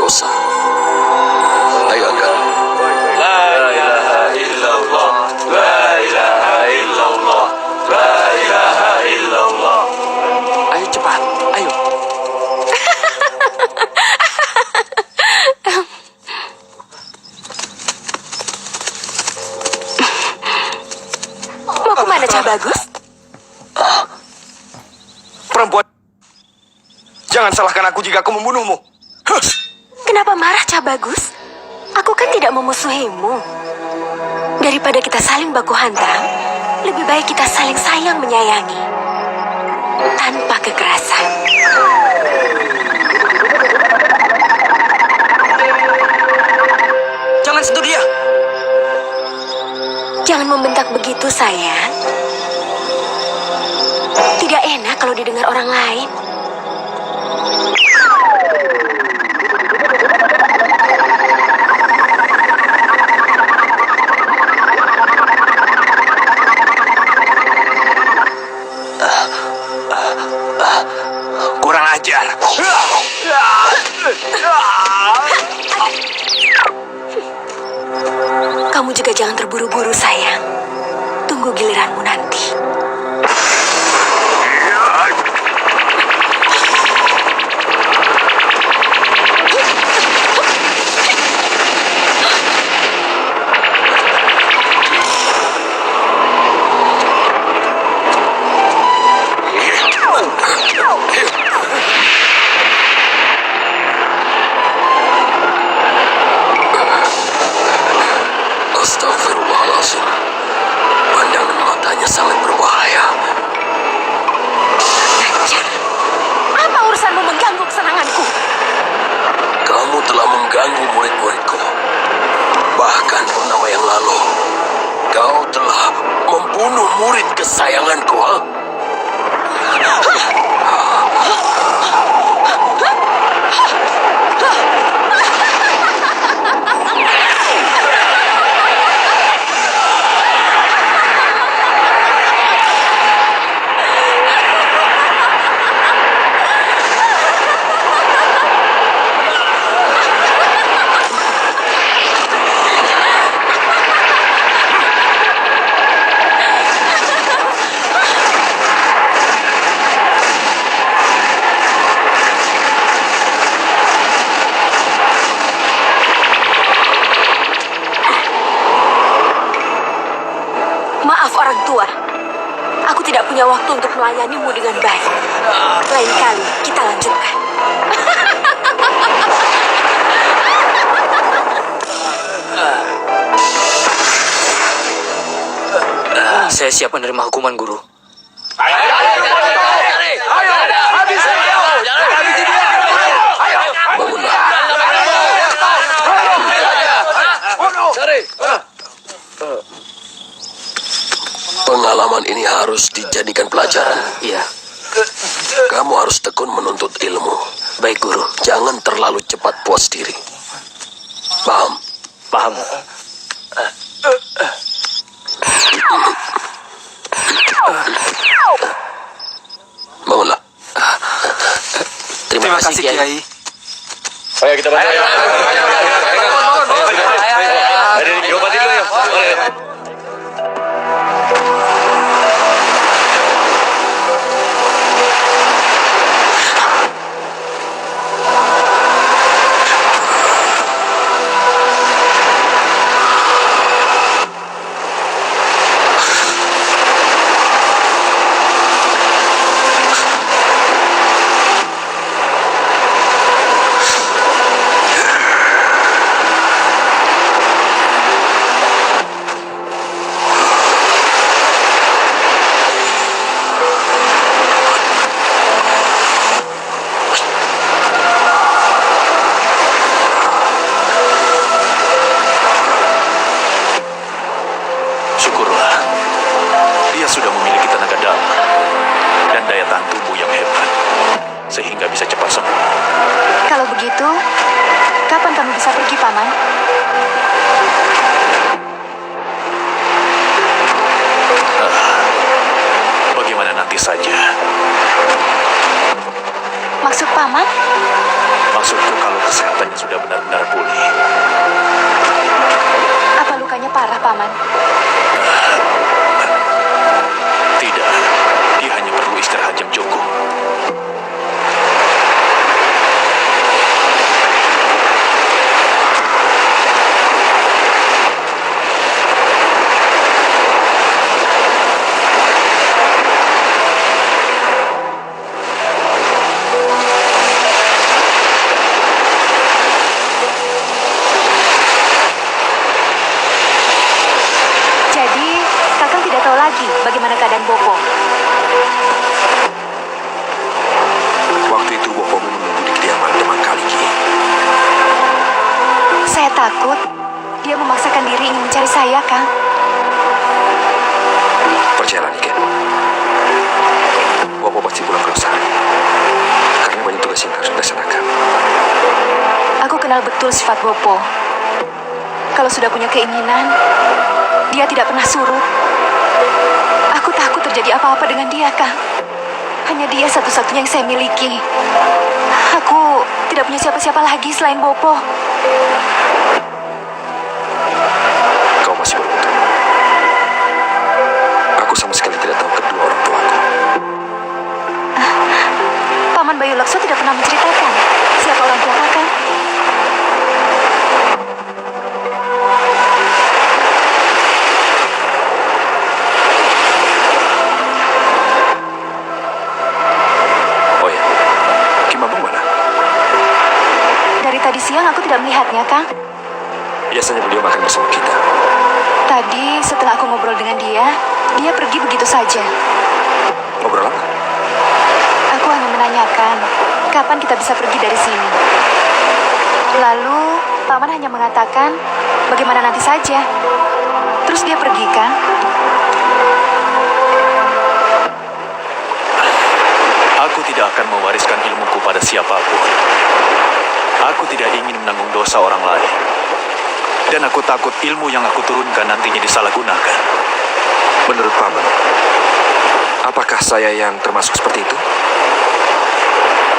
dosa. Ayo angkat. La ilaha illallah, la ilaha illallah, la ilaha illallah. Ayo cepat, ayo. Mau kemana, Cah Bagus? Perempuan, jangan salahkan aku jika aku membunuhmu. Kenapa marah, Cah Bagus? Aku kan tidak memusuhimu. Daripada kita saling baku hantam, lebih baik kita saling sayang menyayangi. Tanpa kekerasan. Jangan sentuh dia. Jangan membentak begitu, sayang. Tidak enak kalau didengar orang lain. Kurang ajar. Kamu juga jangan terburu-buru, sayang. Tunggu giliranmu nanti. Astagfirullahaladzim. Pandangan matanya sangat berbahaya. Najjar, apa urusanmu mengganggu kesenanganku? Kamu telah mengganggu murid-muridku. Bahkan purnama yang lalu, kau telah membunuh murid kesayanganku, ha? Maaf orang tua, aku tidak punya waktu untuk melayanimu dengan baik. Lain kali kita lanjutkan. Saya siap menerima hukuman, Guru. Bangunlah. Pengalaman ini harus dijadikan pelajaran. Iya, Kamu harus tekun menuntut ilmu. baik, Guru. Jangan terlalu cepat puas diri. Paham? Paham. Bangunlah. Terima kasih, Kiai. Ayo kita bantu. Ayo, diobatin dulu ya. sehingga bisa cepat sembuh. Kalau begitu, kapan kami bisa pergi, Paman? Bagaimana nanti saja. Maksud Paman? Maksudku kalau kesehatannya sudah benar-benar pulih. Apa lukanya parah, Paman? Tidak, dia hanya perlu istirahat yang cukup. Jadi, Kakang tidak tahu lagi bagaimana keadaan Bopo. Waktu itu Bopo menunggu di kediaman teman Kaliki. Saya takut dia memaksakan diri ingin mencari saya, Kang. Percayalah, Niken. Bopo pasti pulang ke Losari. Karena banyak tugas yang harus dilaksanakan. Aku kenal betul sifat Bopo. Kalau sudah punya keinginan, dia tidak pernah surut. Aku takut terjadi apa-apa dengan dia, Kang. Hanya dia satu-satunya yang saya miliki. Aku tidak punya siapa-siapa lagi selain Bopo. Kau masih beruntung. Aku sama sekali tidak tahu kedua orang tuaku. Paman Bayu Lakso tidak pernah menceritakan siapa orang tua Kakang. Oh ya, Ki Mambung mana? Dari tadi siang aku tidak melihatnya, Kang. Biasanya beliau makan bersama kita. Tadi setelah aku ngobrol dengan dia pergi begitu saja. Ngobrol apa? Aku hanya menanyakan, kapan kita bisa pergi dari sini. Lalu, Paman hanya mengatakan, bagaimana nanti saja. Terus dia pergi, Kang. Aku tidak akan mewariskan ilmuku pada siapapun. Aku tidak ingin menanggung dosa orang lain. Dan aku takut ilmu yang aku turunkan nantinya disalahgunakan. Menurut Paman, apakah saya yang termasuk seperti itu?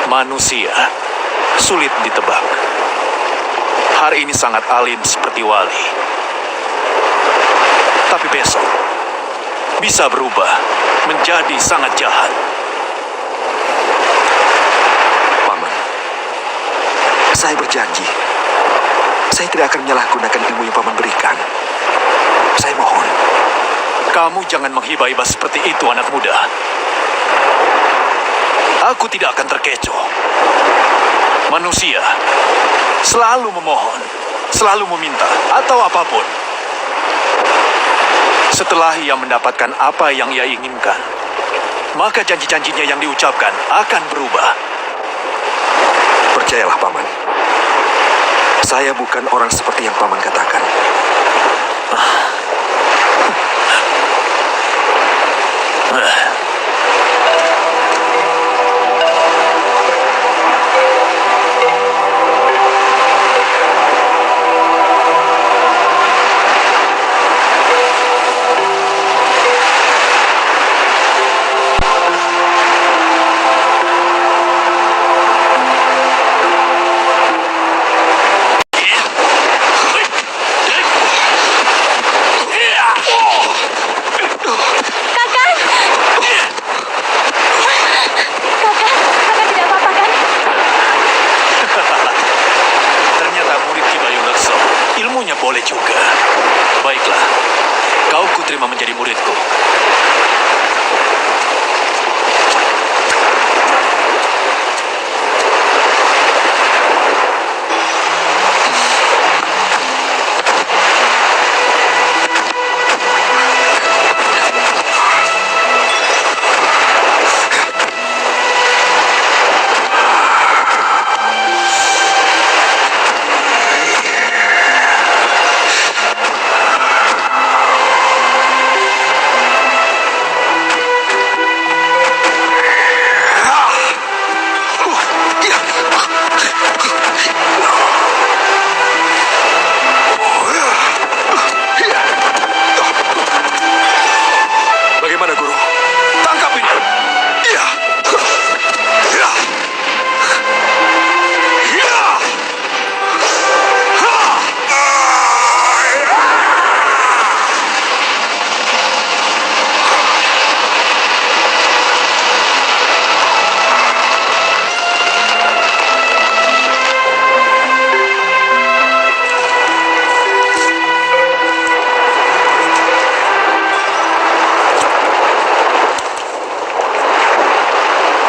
Manusia sulit ditebak. Hari ini sangat alim seperti wali. Tapi besok bisa berubah menjadi sangat jahat. Paman, saya berjanji. Saya tidak akan menyalahgunakan ilmu yang Paman berikan. Saya mohon. Kamu jangan menghibah-hibah seperti itu, anak muda. Aku tidak akan terkecoh. Manusia selalu memohon, selalu meminta, atau apapun. Setelah ia mendapatkan apa yang ia inginkan, maka janji-janjinya yang diucapkan akan berubah. Percayalah, Paman. Saya bukan orang seperti yang Paman katakan. Kakang tidak apa-apa, kan? Ternyata murid Ki Bayu Lakso ilmunya boleh juga. Baiklah, kau kuterima menjadi muridku.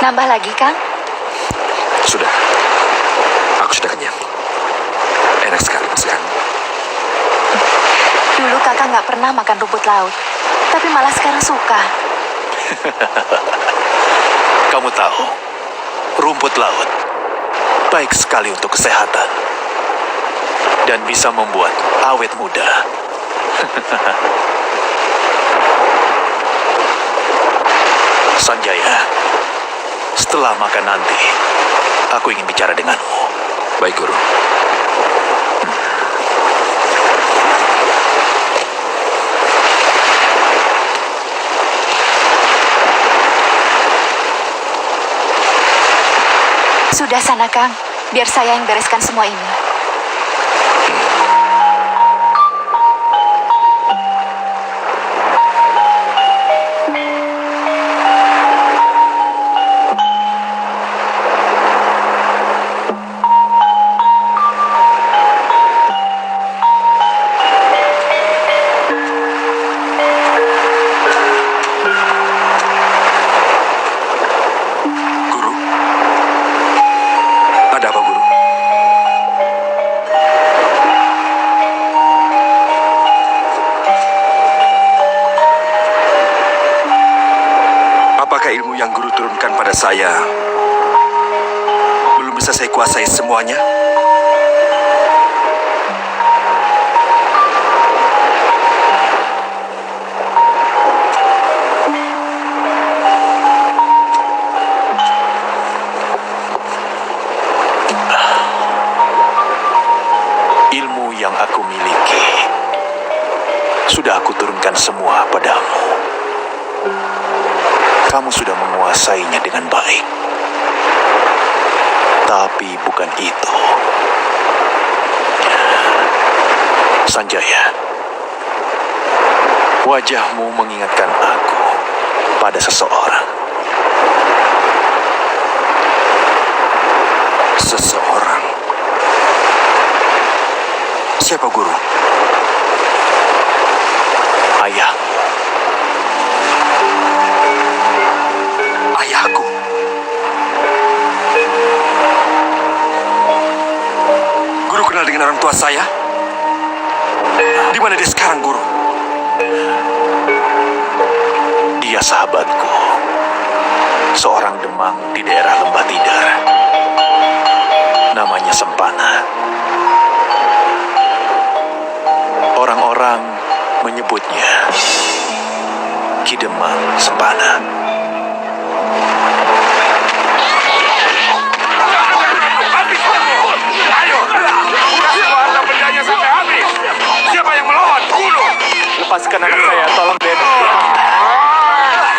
nambah lagi, Kang? Sudah. Aku sudah kenyang. Enak sekali masakan. Dulu kakak nggak pernah makan rumput laut, tapi malah sekarang suka. Kamu tahu, rumput laut baik sekali untuk kesehatan dan bisa membuat awet muda. Sanjaya, setelah makan nanti, aku ingin bicara denganmu. Baik, Guru. Sudah sana, Kang. Biar saya yang bereskan semua ini. Guru? Ada apa, Guru? Apakah ilmu yang Guru turunkan pada saya belum bisa saya kuasai semuanya? Ilmu yang aku miliki sudah aku turunkan semua padamu. Kamu sudah menguasainya dengan baik. Tapi bukan itu. Sanjaya, wajahmu mengingatkan aku pada seseorang. Seseorang. Siapa, Guru? Ayah, Ayahku. Guru kenal dengan orang tua saya? Di mana dia sekarang, Guru? dia sahabatku. Seorang demang di daerah Lembah Tidar. Namanya Sempana. Orang-orang menyebutnya Ki Demang Sempana. Ayo, harta bendanya sampai habis. Siapa yang melawan? Bunuh. Lepaskan anak saya, tolong Den.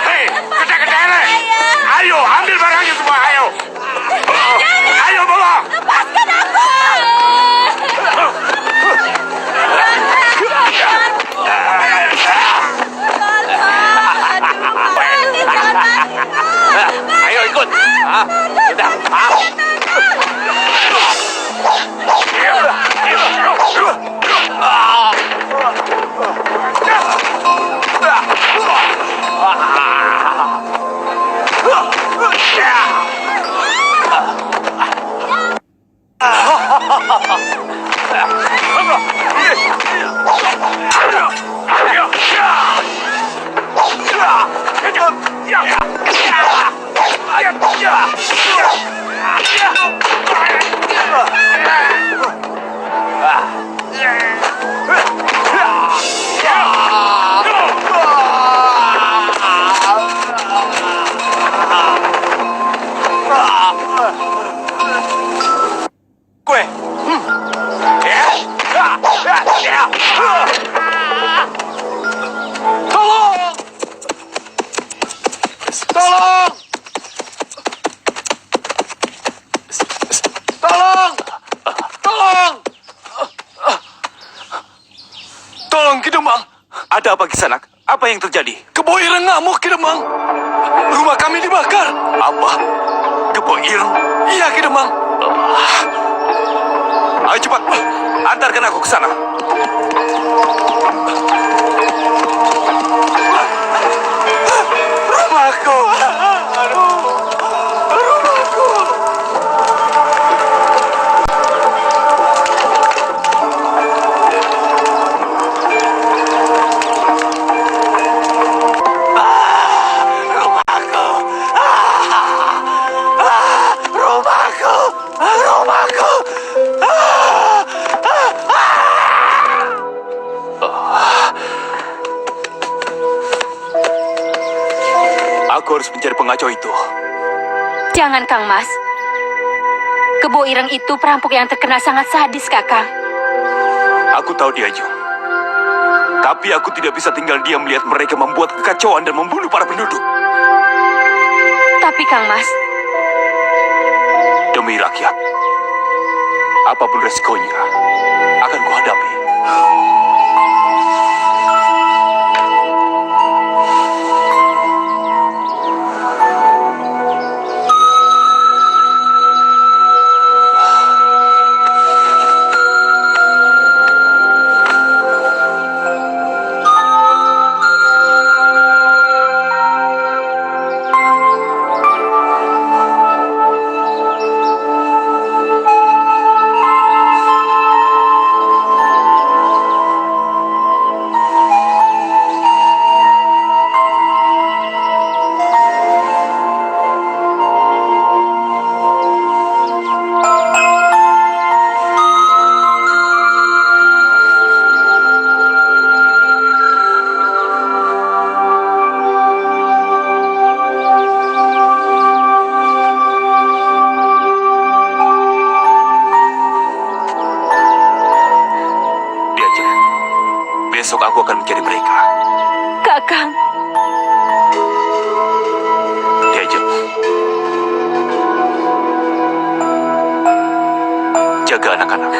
Hei, kedai-kedai. Ayo, ambil barangnya semua. Ayo. Ayo, bawa. Lepaskan aku! Ayo ikut. Sudah. Kue. Tolong! Tolong! Tolong! Tolong! Tolong, Ki Demang. Ada apa, Kisanak? Apa yang terjadi? Kebo Ireng ngamuk, Ki Demang. Rumah kami dibakar. Apa? Kebo Ireng? Iya, Ki Demang. Ayo cepat, antarkan aku ke sana. Rumahku. Aduh. pengacau itu. Jangan, Kang Mas. Kebo Ireng itu perampok yang terkenal sangat sadis, Kakang. Aku tahu dia, Jung. Tapi aku tidak bisa tinggal diam melihat mereka membuat kekacauan dan membunuh para penduduk. Tapi, Kang Mas, Demi rakyat, apapun resikonya, akan kuhadapi. Besok aku akan mencari mereka. Kakang. Diajak. Jaga anak-anak.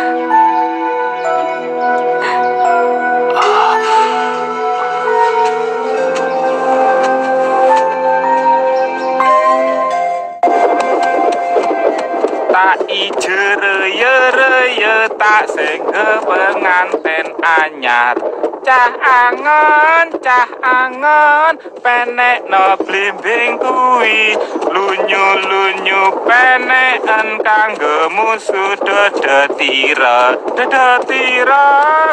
Tak ije-reye tak sengge penganten anyar. Cah angen, penek no blimbing kuwi. Lunyu peneken kanggo musuh dedetira. Dedetira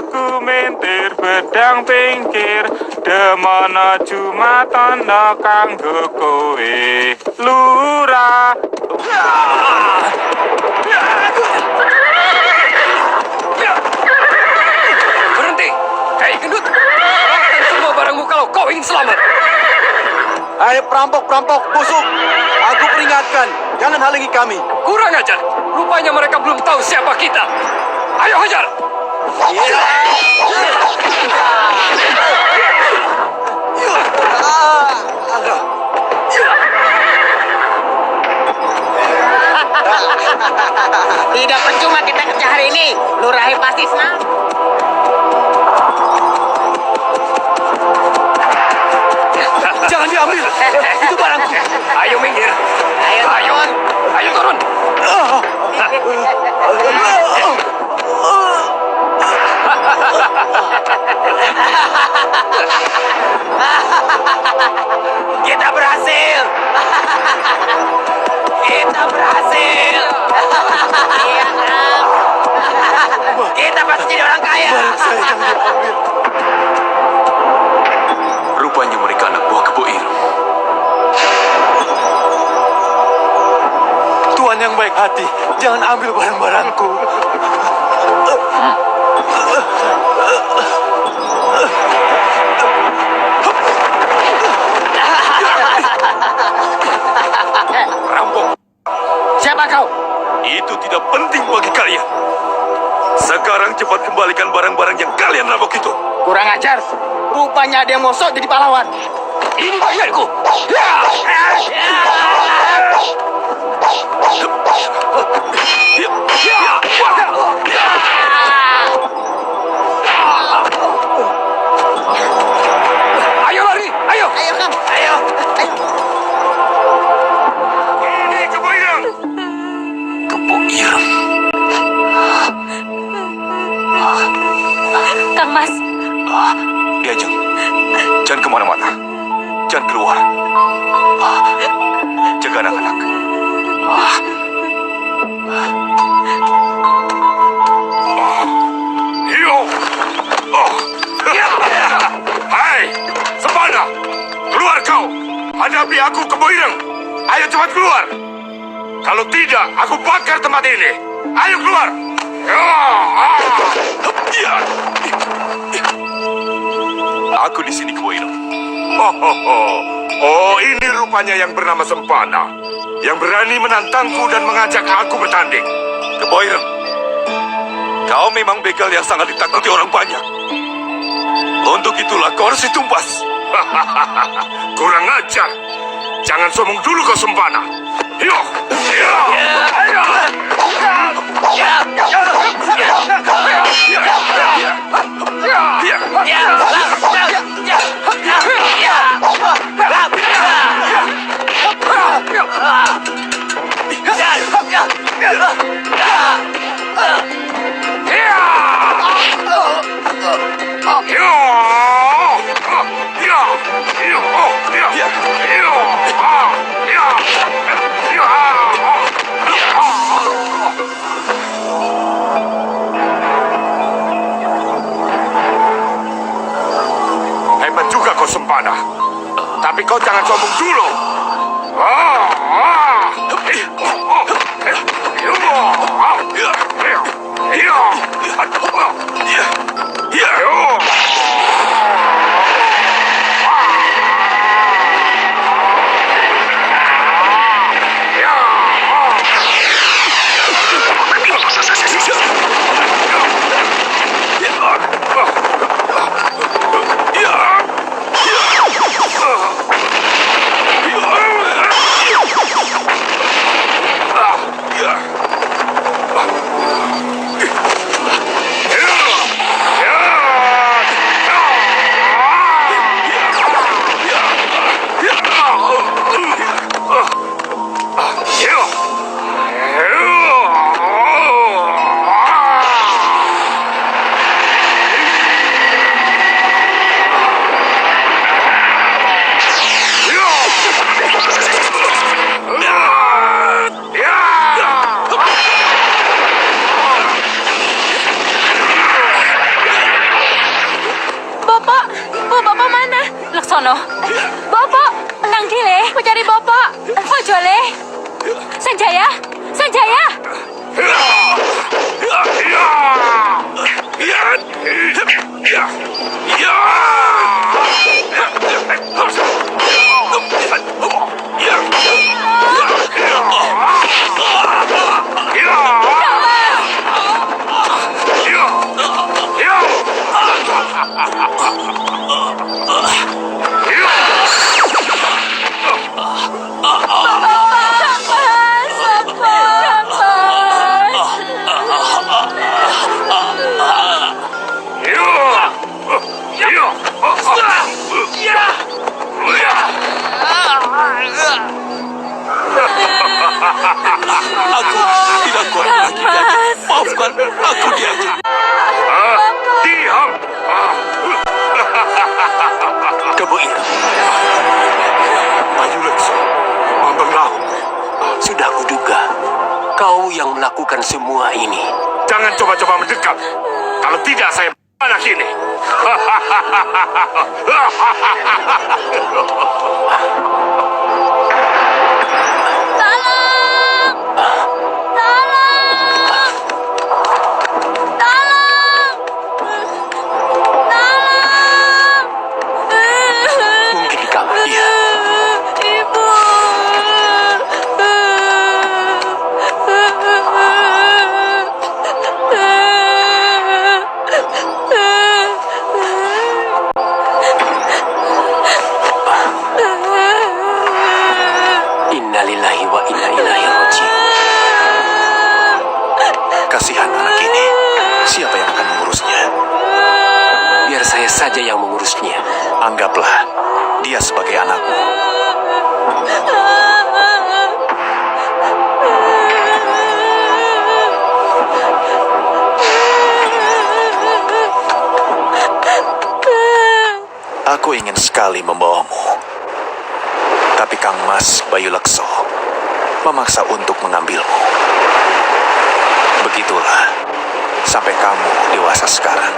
kumintir bedang pinggir. Demono jumatono kanggo kowe. Lurah. Berhenti! Hei, gendut! Serahkan semua barangmu kalau kau ingin selamat! Hai perampok-perampok busuk, aku peringatkan, jangan halangi kami. Kurang ajar! Rupanya mereka belum tahu siapa kita! Ayo hajar! Tidak percuma kita kerja hari ini. Lurahi pasti senang. Jangan diambil. Itu barangku. Ayo minggir! Ayo, Ayo turun! kita berhasil. Kita berhasil. Iya, Kang. Kita pasti jadi orang kaya. Rupanya mereka anak buah Kebo Ireng. Tuan yang baik hati, jangan ambil barang-barangku. Rampok, Siapa kau? itu tidak penting bagi kalian. Sekarang cepat kembalikan barang-barang yang kalian rampok itu. Kurang ajar. Rupanya ada yang mau sok jadi pahlawan. Ini bagianku! Ayo lari! Ayo! Ayo, Kang. Ayo. Ini Kebo Ireng. Kebo Ireng. Kang Mas, Diajeng, jangan kemana-mana. Jangan keluar. Jaga anak-anak. Hiyo. Hai, Sempana. Keluar kau. Hadapi aku Kebo Ireng. Ayo cepat keluar. Kalau tidak, aku bakar tempat ini. Ayo keluar. Aku di sini, Kebo Ireng. Ho. Oh, ini rupanya yang bernama Sempana. Yang berani menantangku dan mengajak aku bertanding. Keboireng, kau memang begal yang sangat ditakuti orang banyak. Untuk itulah kau harus ditumpas. Kurang ajar. Jangan sombong dulu kau Sempana. Yo, yo, ayo. Hebat juga kau Sempana. Tapi kau jangan sombong dulu. Bapak mana? Laksono. Bapak, Nang Dile, mau cari Bapak. Ojole. Sanjaya, Sanjaya. Aku tidak kuat lagi, Kanjeng. Maafkan aku, Kanjeng. Diam. Keboireng, Bayu Lekso, Mambang Lahu. Sudah kuduga, kau yang melakukan semua ini. Jangan coba-coba mendekat. Kalau tidak, saya anak ini. Mungkin di kamar. Iya. Innalillahi wa inna ilaihi raji'un. Kasihan anak ini. Siapa yang akan mengurusnya? Biar saya saja yang mengurusnya. Anggaplah dia sebagai anakmu. Aku ingin sekali membawamu. Tapi Kang Mas Bayu Lekso memaksa untuk mengambilmu. Begitulah, sampai kamu dewasa sekarang.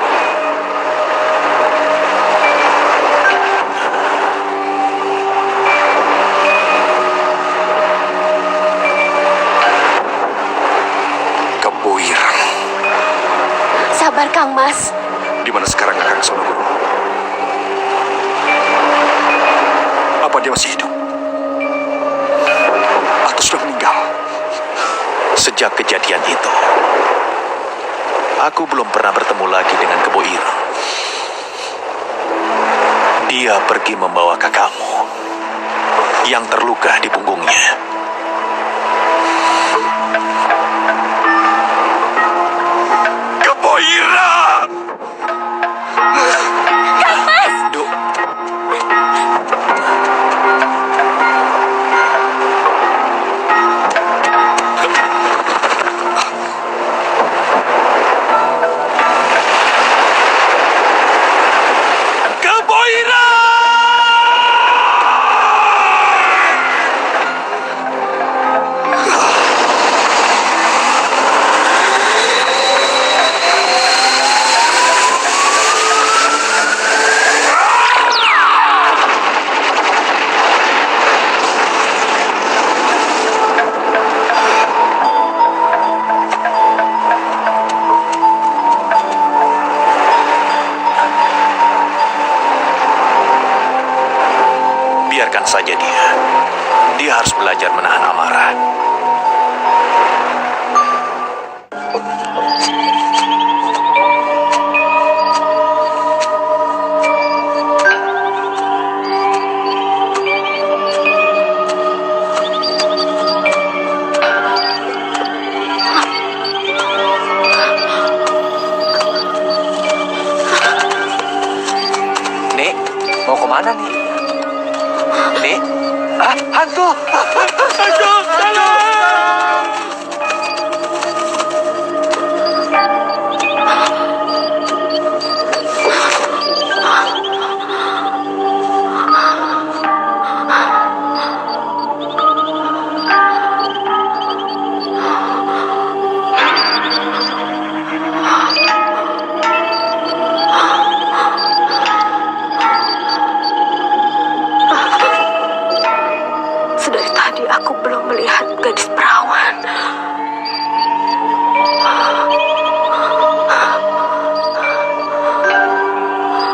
Keboireng. Sabar, Kang Mas. Di mana sekarang Kang Sonogoro? Apa dia dia masih hidup atau sudah meninggal. Sejak kejadian itu, aku belum pernah bertemu lagi dengan Kebo Ireng. Dia pergi membawa kakakmu yang terluka di punggungnya. Kebo Ireng! Duk, Kebo Ireng! Biarkan saja dia. Dia harus belajar menahan amarah. Nek, mau kemana nih? Nek? Ah, hantu! Hantu! Sedari tadi aku belum melihat gadis perawan.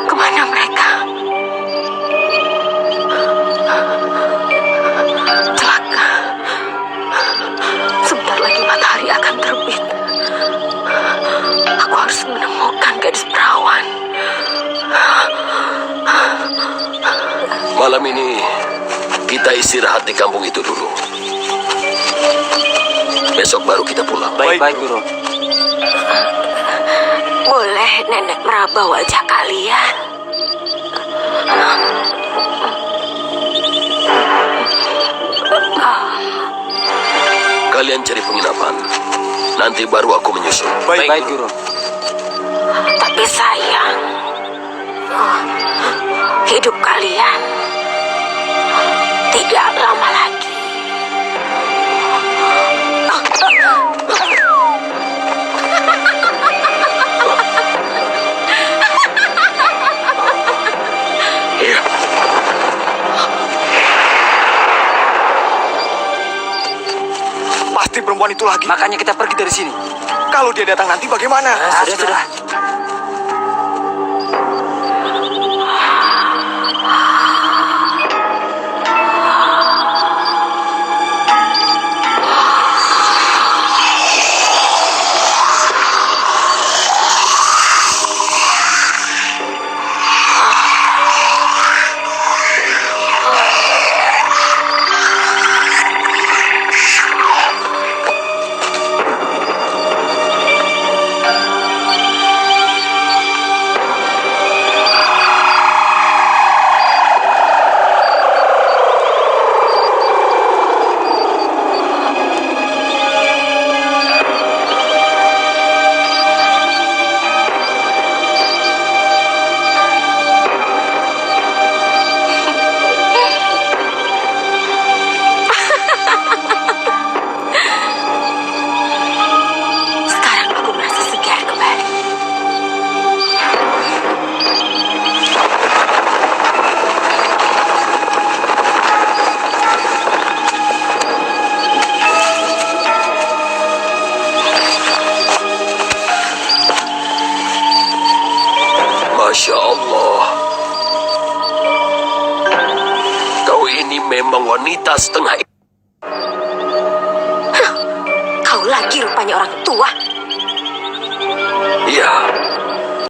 Kemana mereka? Celaka. Sebentar lagi matahari akan terbit. Aku harus menemukan gadis perawan. Malam ini kita istirahat di kampung itu dulu. Besok baru kita pulang. Baik, Guru. Boleh nenek meraba wajah kalian? Kalian cari penginapan. Nanti baru aku menyusul. Baik, Guru. Tapi sayang, hidup kalian tidak lama lagi. Pasti perempuan itu lagi. Makanya kita pergi dari sini. Kalau dia datang nanti bagaimana? Sudah. memang wanita setengah. Kau lagi rupanya orang tua. Ya,